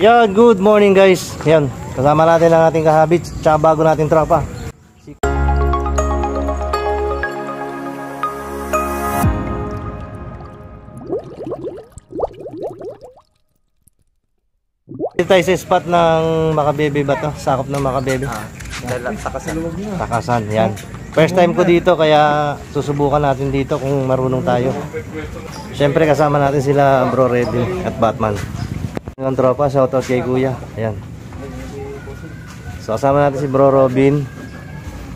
Yan, good morning guys. Yan, kasama natin ang ating kahabits tsaka bago nating tropa. Dito tayo sa spot ng Makabebe ba to? Sakop ng Makabebe. Takasan, yan. First time ko dito kaya susubukan natin dito kung marunong tayo. Siyempre kasama natin sila Bro Reddy at Batman. Ang tropa, shoutout kay Kuya. Ayan. So kasama natin si Bro Robin,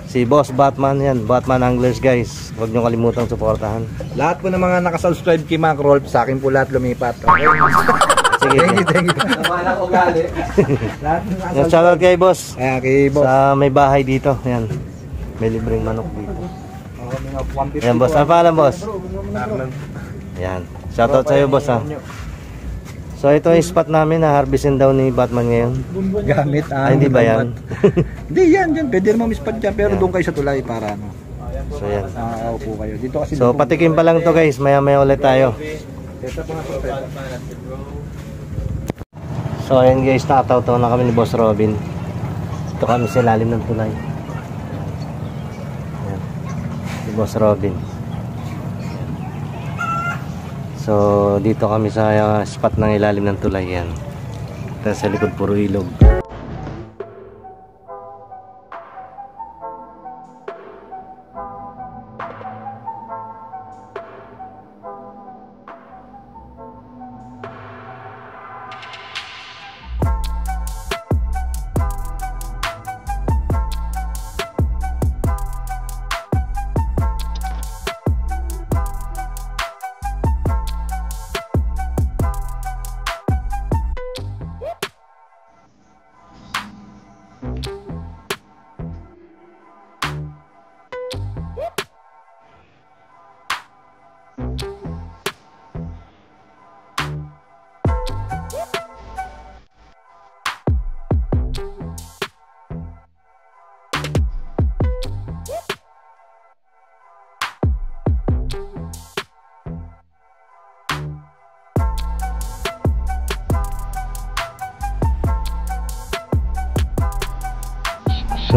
si Boss Batman, yan, Batman Anglers guys. Huwag nyo kalimutang suportahan. Lahat po ng mga nakasubscribe kay Macrol, sa akin po lahat lumipat. Sige. Thank you. Shoutout kay Boss. Ayan, kay Boss. Sa may bahay dito, yan. May libreng manok dito. Ayan boss, ano paalam boss? Ayan, shoutout sa'yo boss ha. So ito yung spot namin na harvestin daw ni Batman ngayon. Gamit hindi ba yan? Hindi yan, pwede naman spot dyan, pero doon kayo sa tulay para ano. So yan. Upo kayo. Dito kasi so patikim pa lang to guys, maya maya ulit tayo. So ayan guys, nakataw-taw na kami ni Boss Robin. Ito kami sa ilalim ng tulay. Ayan, si Boss Robin. So dito kami sa spot ng ilalim ng tulay yan. Tapos sa likod puro ilog.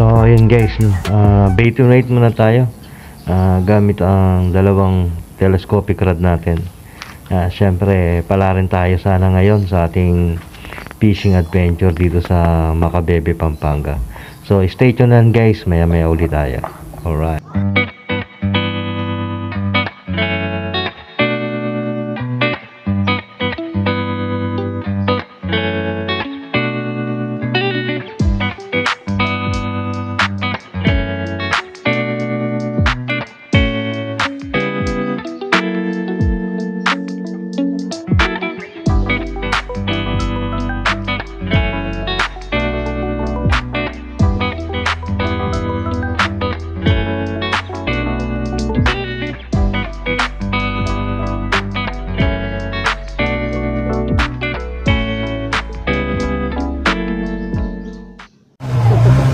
So ayun guys, bait to night muna tayo gamit ang dalawang telescopic rod natin. Syempre pala rin tayo sana ngayon sa ating fishing adventure dito sa Makabebe, Pampanga. So stay tuned guys, maya maya ulit tayo. Alright.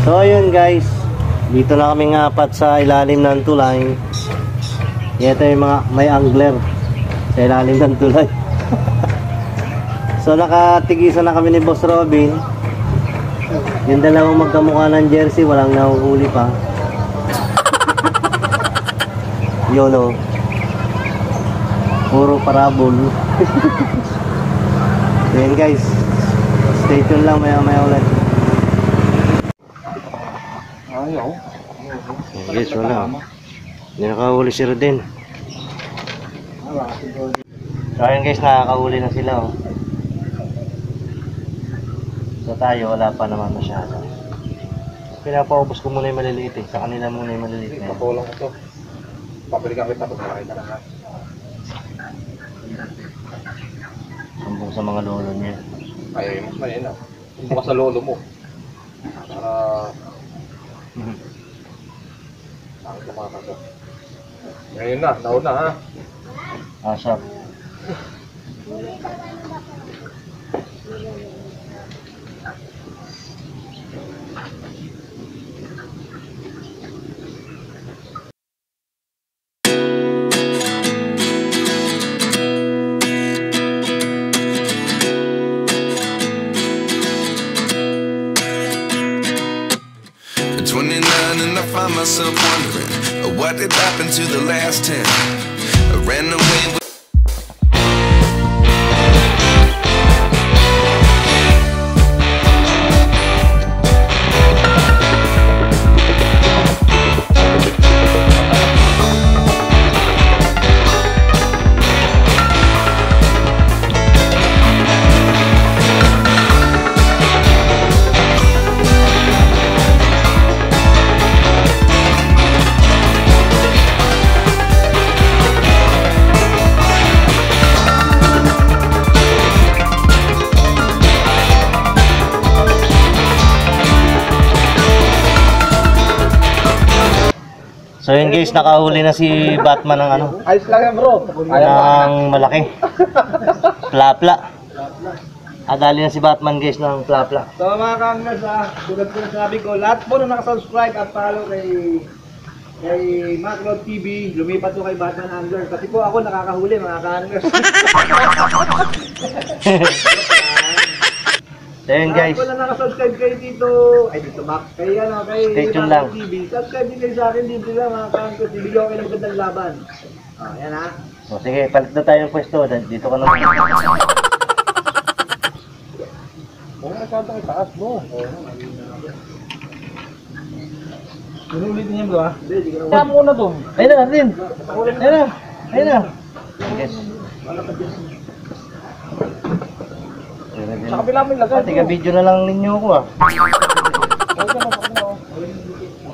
So ayun guys, dito na kami ngapat sa ilalim ng tulay. Ito yung mga may angler sa ilalim ng tulay. So nakatigisan na kami ni Boss Robin. Yung dalawang magkamukha ng jersey, walang nahuhuli pa. Yun o, puro parabol. So yun guys, stay tuned lang, maya maya ulit. Guys, wala. Hindi nakahuli si Rodin. So ayun guys, nakakahuli na sila oh. So tayo, wala pa naman masyado. Pinapaubos ko muna yung maliliit eh. Sa kanila muna yung maliliit na yun. Patulong ito. Papalikan kita pag makita na nga. Sumbong sa mga lolo niya. Ay, mas mayin ah. Sumbong ka sa lolo mo. Ngayon na, nauna ha. Asap. find myself wondering what did happen to the last 10. I ran away with So yun guys, nakahuli na si Batman ng ano, Ayos lang yan bro. ng malaki. Plapla. Adali na si Batman guys ng plapla. So mga kangers tulad ko na sabi ko, lahat po na nakasubscribe at follow kay Maclod TV, lumipat po kay Batman Angler. Kasi po ako nakakahuli mga kangers. So yun guys, Lahat po na nakasubscribe kay dito, ay dito Mac, kay Stay tuned lang. Maclod TV. Subscribe din kayo sa akin dito lang mga kangers. Bibigyan ko kayo ng magandang laban. Yan ha. o sige, palit na tayo ng pwesto. Dito ka naman. Kung nakasabang itaas mo. Sinulit niya bro ha? Hindi ka na. Kaya muna doon. Ayun na, Rin. Ayun na. Ayun na. Yes. Sa kabila mo ilagay. Tiga video na lang ninyo ako ah.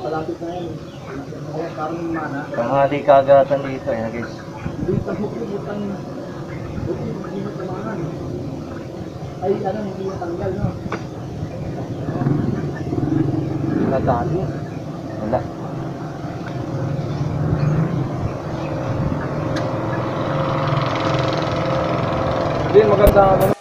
Malapit na yan. Parang mana. Tanghali kagatan dito. Ayun guys. Ay, ano, hindi yung tanggal, no? Natali. Wala. Hindi, maganda ano.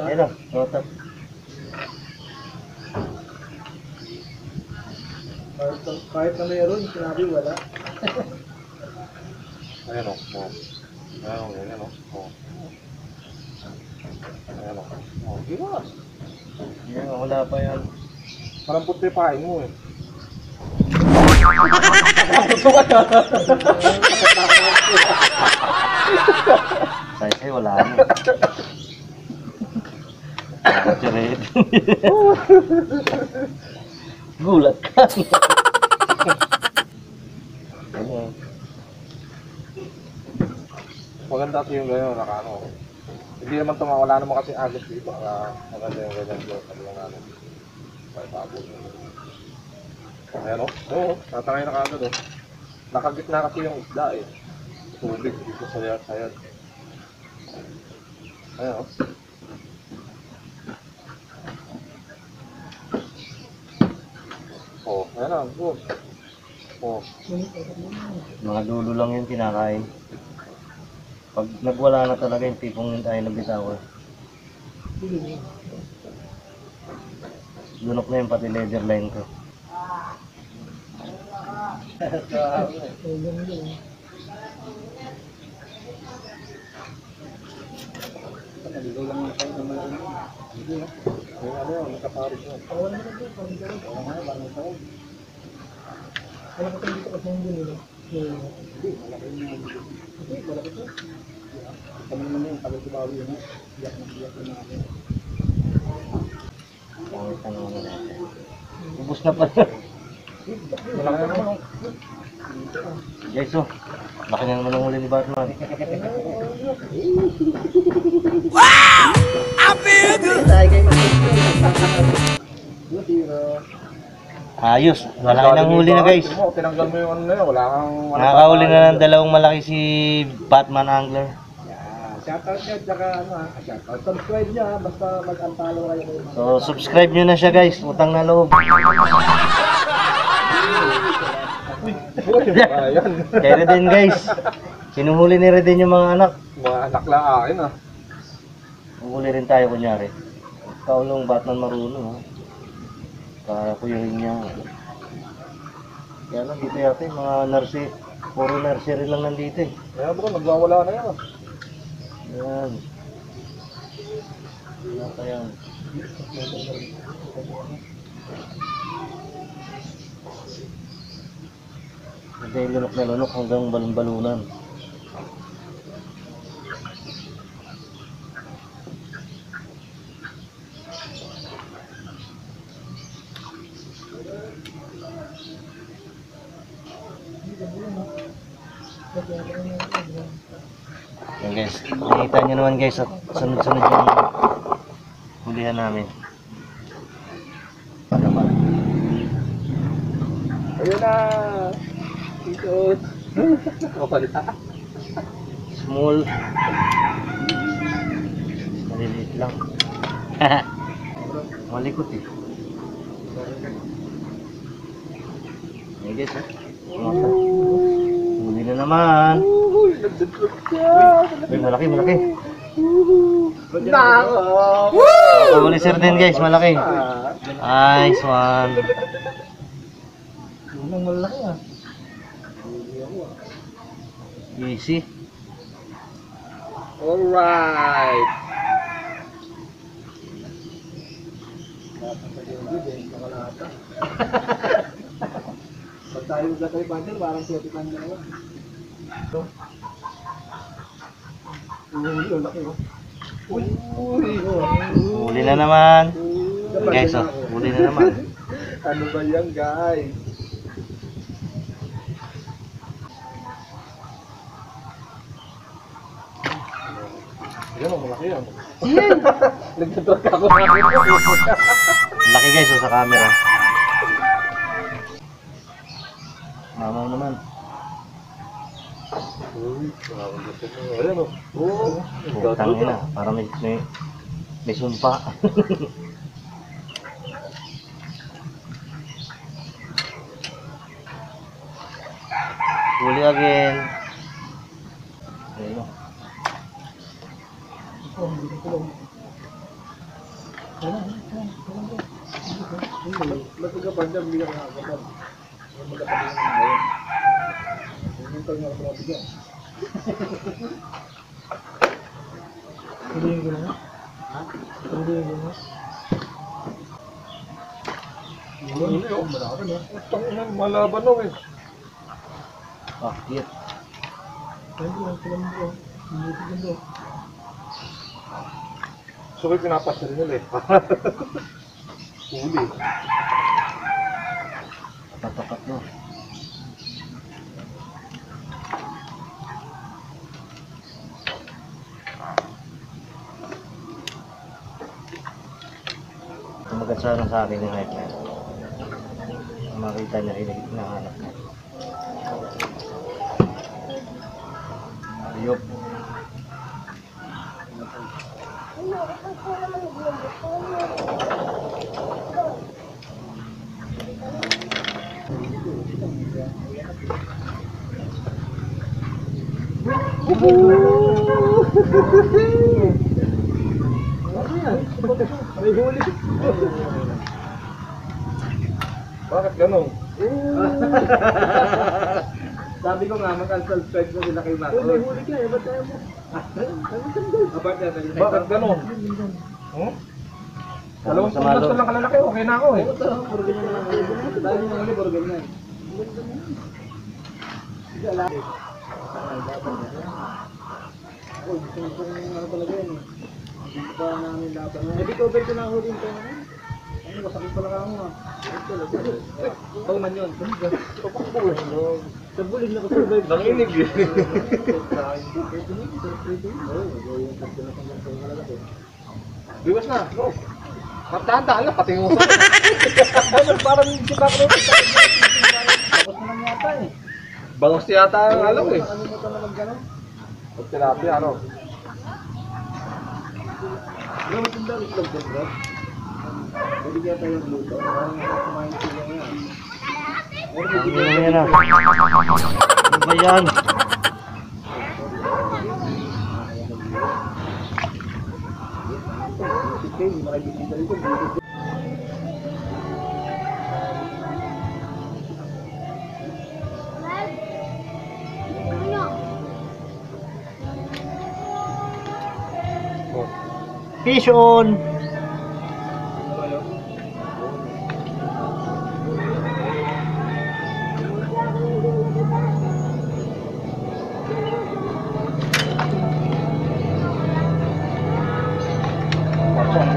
Ayun na. Rotap. Kahit na meron, sinabi wala. Ayan o. Ayan o. Ayan o. Ayan o. Iwas. Yan, wala pa yan. Parang puti pain mo eh. Say, wala na. Chired. Gulat ka. Ano? Maganda kasi yung gano'n, nakano. Hindi naman wala naman kasi agos dito. Maganda yung ganyan doon. Sabi lang namin. May tapos. Ayan o. Oo, tatangay na kagad o. Nakagitna kasi yung isda eh. Tubig dito sa sayad. Ayan o. Oh, ayan na. Good. Oh. Mga dulo lang yun kinakain. Pag nagwala na talaga yung tipong tayo nabitawan. Lunok na yung pati leather line ko. Ubus na pala. Guys, oh. Laki na naman ang huli ni Batman. Ayos. Malaki ng huli na guys. Tinanggal mo yung ano na yun. Wala kang... Nakakahuli na ng dalawang malaki si Batman Angler. Shoutout nyo, tsaka ano ha, shoutout. Subscribe nyo ha, basta mag-antalo kayo. So, subscribe nyo na siya guys. Utang na loob. Ayan. Kay Reden guys. Sinuhuli ni Reden yung mga anak. Mga anak lang akin ah. Uhuli rin tayo kunyari. Kaulong Batman marunong ha. Kakuyuhin niya. Kaya lang dito yata yung mga nursery. Puro nursery lang nandito eh. Kaya bro, nagwawala na yan. Ayan. Yata yan. Hindi lunok na lunok hanggang balon-balunan. Yan guys, nakita nyo naman guys at sunod-sunod yung hulihan namin. Panaman. Ayun na! Ito! Kapalita! Small. Maliliit lang. Malikot eh. Yan guys ha. Huli na naman. Uy, malaki. Huli sir din guys, malaki. Nice one. Malaki ah. Easy. Alright! Pag tayo magkatay bundle, parang siyatipan na naman. Ito. Uy, laki oh. Uy! Huli na naman. Guys, oh, huli na naman. Ano ba yan guys? Ayan o, malaki yan. Nagtatrap ako. Laki guys oh, sa camera. Mamaw naman. Uy, nakakagusot mo. Ayan o. Oo. Butang ina, para may sumpa. Huli again. Ayun oh. Magkagapanda, hindi ka nakakapad. Magkakapad na ngayon. Hintay nga ako mabigyan. Tuloyin ko na. Ha? Tuloyin ko na. Huli o. Tangina, malaban o eh. Ah, hit. Pwede lang sila mo bro. Hindi ko ganda. So, may pinapasya rin nila eh. Huli. Tatak no. sa akin yung height na yun. Makita niya hinahanap niya. Ayop. May huli. Bakit ganun? Sabi ko nga, mag-unsubscribe na sila kay Mac. May huli ka eh, ba't tayo mo? Apart yan, Bakit ganun? Hmm? Dalawang Sa malo. puntas lang kalalaki, okay na ako eh. puro ganyan lang. Dahil yung huli, puro ganyan. Oh, gusto mo pong ano talaga yan eh. Hindi pa namin laban. Nag-recover ko na ang huli yung tayo na. Ano, masakit pala ka mo ah. Ito man yun. Sa bulig na ka-survive. Nanginig eh. Biwas na, go. Matanda lang, pati yung uso. Parang si Bakro. Tapos na lang yata eh. Bangos yata ang alam eh. Nakalimutan na mag-gano'n. Pag tilapia, ano? Bro, maganda itlog din bro. Pwede kaya tayong luto. Parang kumain sila nga. Ano yan ah? Ano ba yan? Sige, hindi makibisita dito. Fish on!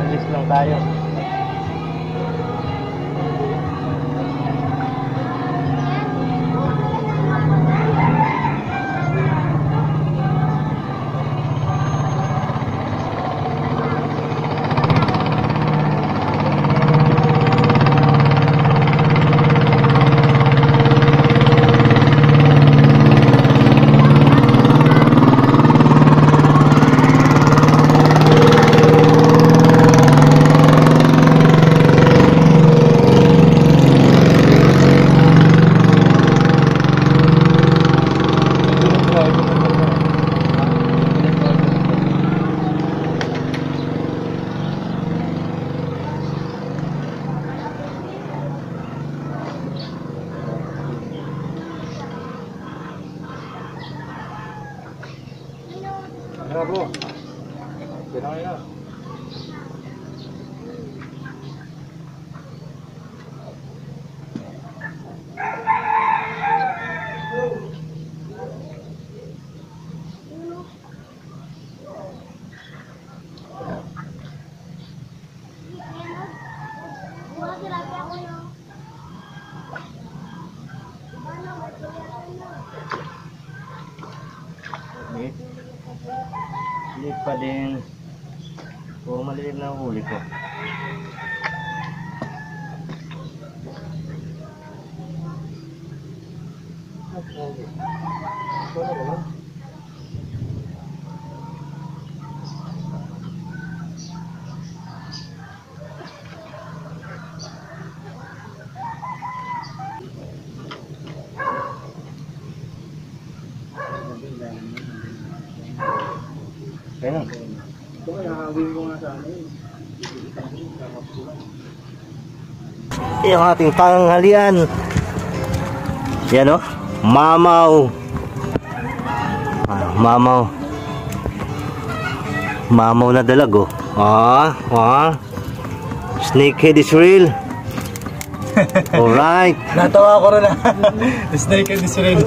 Bilis lang tayo. Ano bro? Pinangin na. Liit pa din. Puro maliit na huli ko. Kaya na. Ito kaya nakagawin ko nga sa ano eh. Yung ating tanghalian. Yan o. Mamaw. Mamaw. Mamaw na dalag o. Snakehead is real. Alright. Natawa ko rin na. Snake and Israel.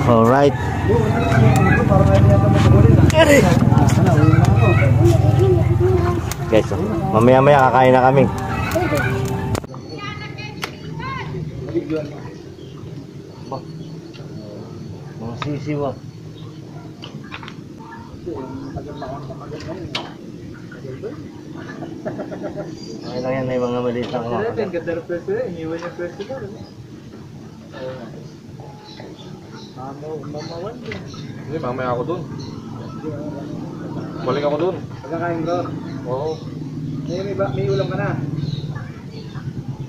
Alright. Guys, mamaya-maya kakain na kami. Mga sisiw ah. Tagal na ako. Okay lang yan, may mga maliit na Sila, kumakagat. yung ganda ng pwesto na, iniwan yung pwesto na. Mamawan din. Hindi, mamaya ako dun. Balik ako dun. Pagkakain bro, Oo. may ulam ka na.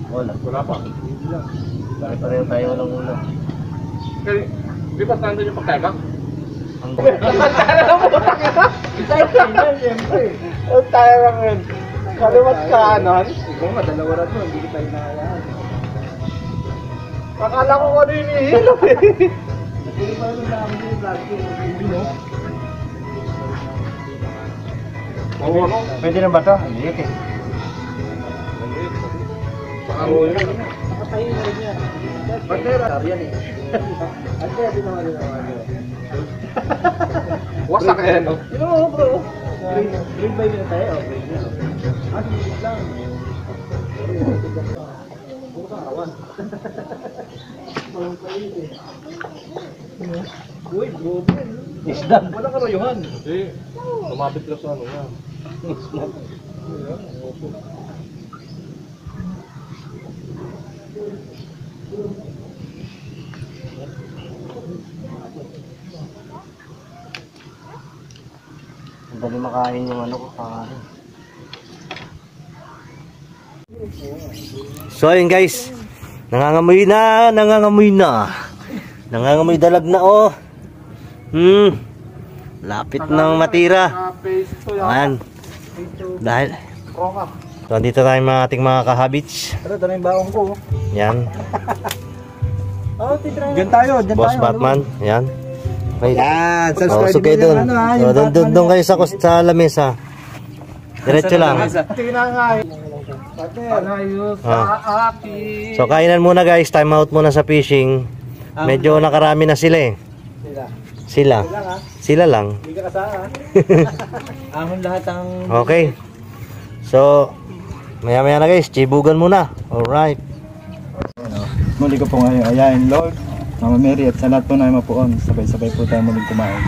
Wala. Wala pa. Pare-pareho tayo walang ulam. Kasi, di ba nandun yung pagkain ka? Ang Siyempre. Ang tayo lang yun. Kalimat kanan. Ikaw nga, dalawa rin mo, hindi kita hinahayaan. Akala ko ano yung ihilap eh. Hindi pa rin namin yung plastic. Hindi mo. Oo, ano? Pwede na ba ito? Hindi eh. Pakaro yun. Nakatahin na rin yan. Bandera. Yan eh. Bandera din naman yun. Wasak eh, no? Yun mo bro. Green by na tayo. Green na. Sige lang. Puro ka arawan. Walang palit eh. Uy, gobe. Isda. Wala ka rayuhan. Hindi. Tumapit lang sa ano yan. Ang dali makain yung ano ko, pakain. So ayun guys, nangangamoy na. Nangangamoy dalag na oh. Lapit nang matira. Ayan. Dahil so dito tayo mga ating mga kahabits. Pero ito na yung baong ko. Yan. Diyan tayo, diyan Boss Batman. Yan. Okay. Yan, Oh, so kayo dun. So, dun kayo sa lamesa. Diretso lang. Tinangay. Panayos sa akin. So kainan muna guys, time out muna sa fishing. Medyo nakarami na sila eh. Sila. Sila lang. Hindi ka kasama. Ahon lahat ang... Okay. So maya na guys, chibugan muna. Alright. Muli ko po ngayon ayain Lord, Mama Mary at sa lahat po na mapuon. Sabay-sabay po tayo muling kumain.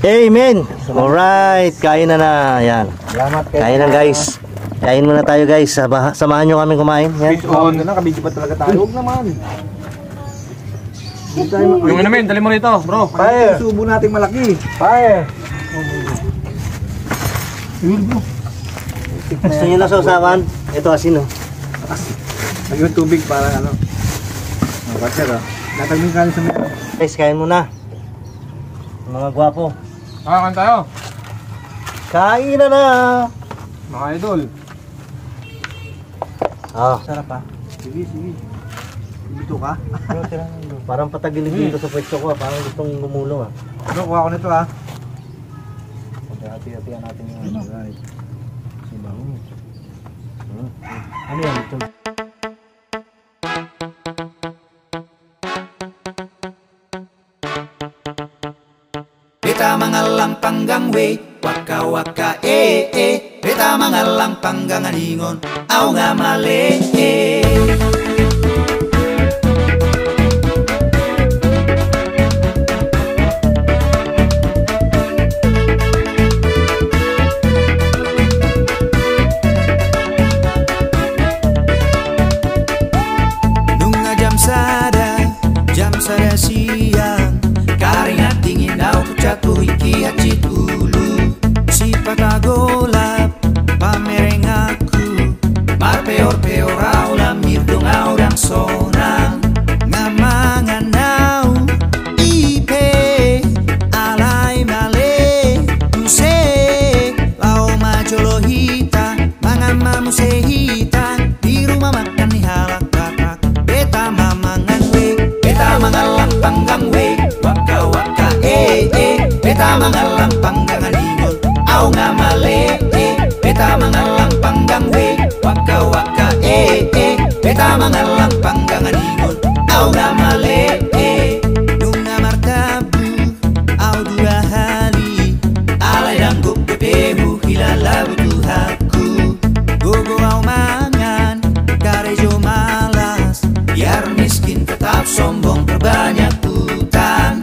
Amen. Alright, kain na na. Yan. Salamat kayo. Kain na guys. Kain muna tayo guys. Samahan nyo kami kumain. Yan. On. Kabidyo pa talaga tayo. Huwag naman. Yung namin, dali mo rito, bro. Fire. Subo nating malaki. Fire. Gusto nyo na sausawan? Ito asin oh. Lagyan tubig para ano. Bakit ah? Natagmin ka sa mga. Guys, kain muna. Mga gwapo. Kakakan tayo. Kain na na. Mga idol. Ah, Sarap ah. Sige. Dito ka? parang patagilid dito sa pwesto ko. Parang gustong gumulong ah. Ano, kuha ko nito ah. Hati-hatihan natin yung ano. Right. Ano yan? Ito. Beta mangalang panggang we, waka waka Beta mangalang panggang aningon, au nga male Nunga jam sada siang, karingat tingin daw jatuh iki hati dulu si patagolap pamereng aku mar peor aulam mirdong aurang sonang ngamangan nau ipe alai male muse lau majolo hita mangama musehita di rumah makan ni halak batak beta mamangan we beta mangalang panggang we waka waka beta mangalang panggang aningon au nga male beta mangalang panggang we waka waka beta mangalang panggang aningon au nga male nung namartabu au dua hari alay danggok bebehu hilala butuhaku gogo au mangan karejo malas biar miskin tetap sombong terbanyak utang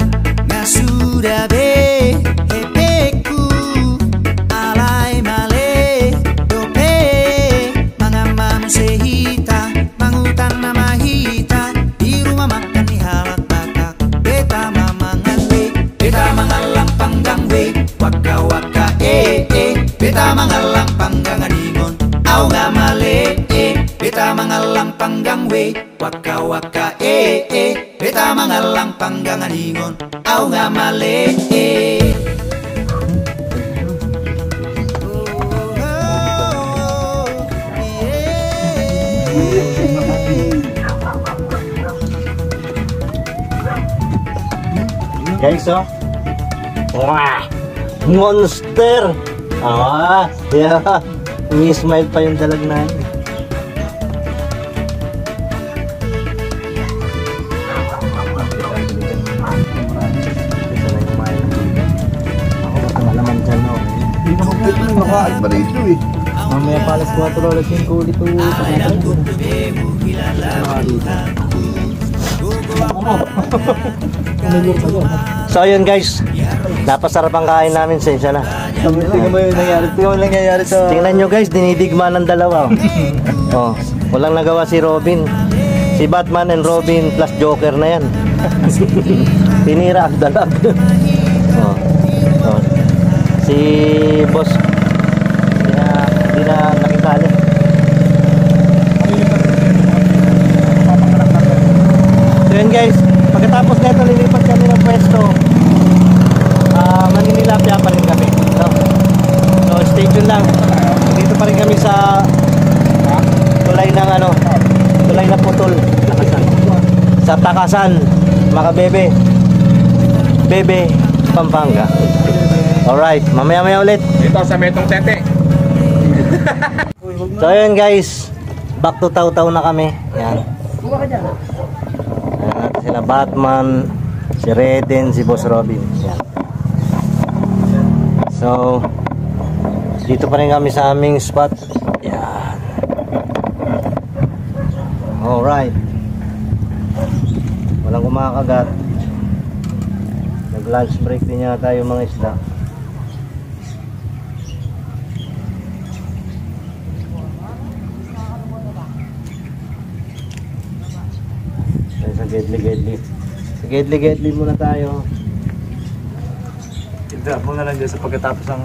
nga sudah be hepeku alay male lang panggang we waka waka beta mga lang panggang aningon aw nga mali Guys, oh. Wah! Monster! Ah, yeah. Umi-smile pa yung dalag na yun. Ako naman dyan, no? Hindi naman po ito nakain pa rito eh. Mamaya palas 4 oras yung kulit to. So ayun guys, napasarap ang kain namin, sensya na. Tingnan mo yung nangyari. Tingnan mo yung nangyayari sa... Tingnan nyo guys, dinidigma ng dalawa. Oh, walang nagawa si Robin. Si Batman and Robin plus Joker na yan. Tinira ang dalag. Oh. Oh. Si Boss, hindi na nakitali. So yun guys, pagkatapos nito lilipat kami ng pwesto. Maninilapya pa rin kami. So stay tuned lang. Dito pa rin kami sa tulay ng tulay na putol. Sa Takasan, Makabebe, Bebe, Pampanga. Alright, mamaya ulit. Dito sa Metong Tete. So ayun guys, back to Taw-Taw na kami. Yan. Ayan natin sila Batman, si Reden, si Boss Robin. Yan. So dito pa rin kami sa aming spot. Yan. Alright. Walang kumakagat. Nag lunch break din yata yung mga isda. Sa Gedli muna tayo. Tignan mo na lang dyan sa pagkatapos ng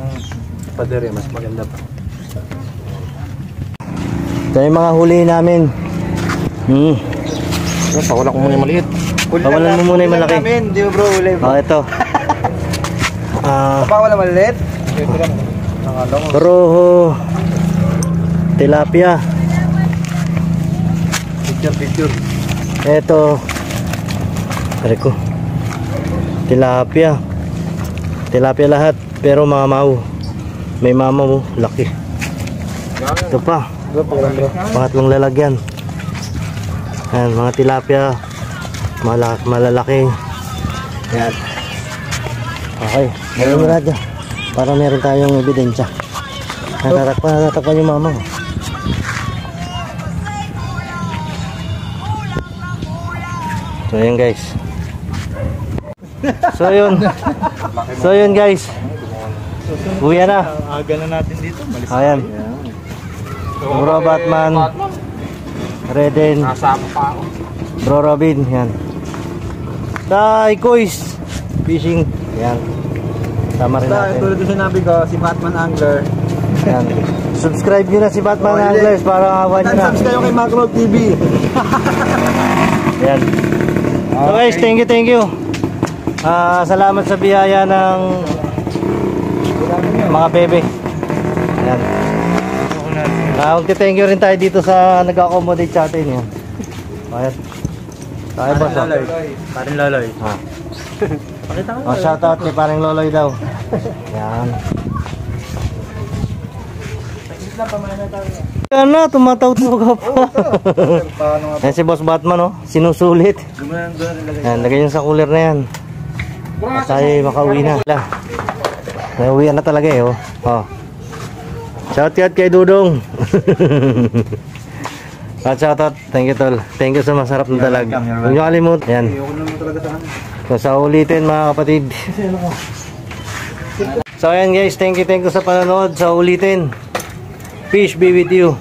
paderya. Mas maganda pa. Ito yung mga huli namin. Pakulan ko muna yung maliit. Pawalan mo muna yung malaki. Hindi mo bro uli. Oh, ito. Pawala maliit? Roho. Tilapia. Picture. Ito. Reko. Tilapia. Tilapia lahat. Pero mamaw. May mamaw. Laki. Ito pa. Pangatlong lalagyan. Ayan, mga tilapia. Malalaki. Ayan. Okay. Meron mo natin. Para meron tayong ebidensya. Natatakpan yung mamaw. So yun guys. So yun guys. Uwi na. Aga na natin dito. Malis Ayan. Bro Batman. Reden. Nasama pa ako. Bro Robin. Yan. Sa Ikoys Fishing. Yan. Tama rin natin. Tulad yung sinabi ko, si Batman Angler. Yan. Subscribe nyo na si Batman Anglers para awan nyo na. Subscribe kayo kay Macro TV. Yan. So guys, thank you. Salamat sa biyaya ng mga bebe. Yan. Thank you rin tayo dito sa nag-accommodate sa atin. Yan. Ayan. Tayo boss. Parin Loloy. Shoutout kay paring Loloy daw. Yan. Yan na, tumataw-taw ka pa. Yan si Boss Batman, oh. Sinusulit. Yan, lagay yun sa cooler na yan. Tayo makauwi na. Nauwi na talaga eh, oh. Shoutout kay Dudong. Shoutout, thank you tol. Thank you sa masarap na dalag. Huwag nyo kalimut. Yan. So sa ulitin mga kapatid. So ayan guys, thank you sa panonood. Sa ulitin. Fish be with you.